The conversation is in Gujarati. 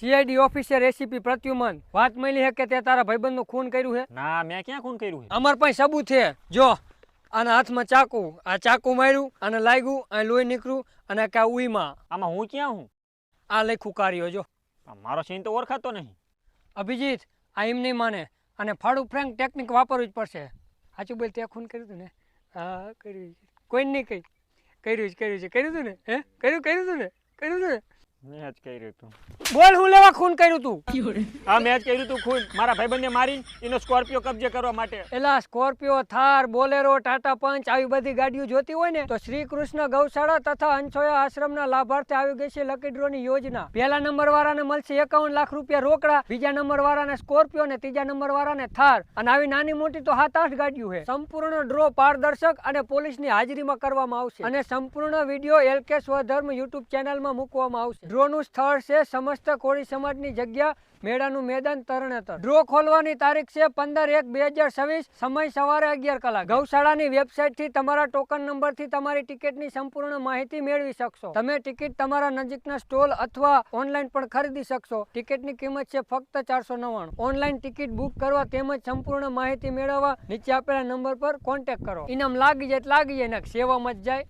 સીઆઈડી ઓફિસર એસીપી પ્રત્યુમન વાત મળી છે કે તે તારા ભાઈબંધનું ખૂન કર્યું છે? ના, મેં ક્યાં ખૂન કર્યું છે? અમાર પાસે સબૂત છે. જો આના હાથમાં ચાકુ, આ ચાકુ માર્યું અને લાગ્યું, આ લોહી નીકળ્યું અને કા ઉઈમાં આમાં હું ક્યાં હું? આ લખ્યું કાર્યો. જો મારો સીન તો ઓળખાતો નહીં. અભિજીત, આ એમ નહીં માને અને ફાડું ફ્રેન્ક ટેકનિક વાપરવી જ પડશે. સાચું બોલ, તે ખૂન કર્યું હતું ને? હા કર્યું. કોઈ નહીં કઈ કર્યું છે. કર્યું હતું ને? હે કર્યું હતું ને? મેં જ કર્યું હતું. બોલ, હું લેવા ખૂન કર્યું તું? હા, મેં જ કર્યું હતું ખૂન. મારા ભાઈબંધને મારી એનો સ્કોર્પિયો કબજે કરવા માટે. એલા સ્કોર્પિયો, થાર, બોલેરો, ટાટા પંચ આવી બધી ગાડીઓ જોતી હોય ને તો શ્રી કૃષ્ણ ગૌશાળા તથા અંછોયા આશ્રમના લાભાર્થે આવી ગઈ છે લકી ડ્રોની યોજના. પહેલા નંબર વાળાને મળશે 51 લાખ રૂપિયા રોકડા, બીજા નંબર વાળાને સ્કોર્પિયો ને ત્રીજા નંબર વાળાને થાર. અને આવી નાની મોટી તો 7-8 ગાડીઓ છે. સંપૂર્ણ ડ્રો પારદર્શક અને પોલીસની હાજરીમાં કરવામાં આવશે અને સંપૂર્ણ વિડીયો LK સ્વધર્મ YouTube ચેનલમાં મૂકવામાં આવશે. ડ્રોનું સ્થળ છે સમસ્ત કોળી સમાજની જગ્યા, મેળાનું મેદાન, તરણેતર. ડ્રો ખોલવાની તારીખ છે 15/1/2026, સમય સવારે 11 કલાક. ગૌશાળાની વેબસાઇટ થી તમારા ટોકન નંબર થી તમારી ટિકિટની સંપૂર્ણ માહિતી મેળવી શકશો. તમે ટિકિટ તમારા નજીકના સ્ટોલ અથવા ઓનલાઈન પણ ખરીદી શકશો. ટિકિટની કિંમત છે ફક્ત 499. ઓનલાઈન ટિકિટ બુક કરવા તેમજ સંપૂર્ણ માહિતી મેળવવા નીચે આપેલા નંબર પર કોન્ટેક્ટ કરો. ઇનામ લાગી જાય, સેવામાં જ જાય.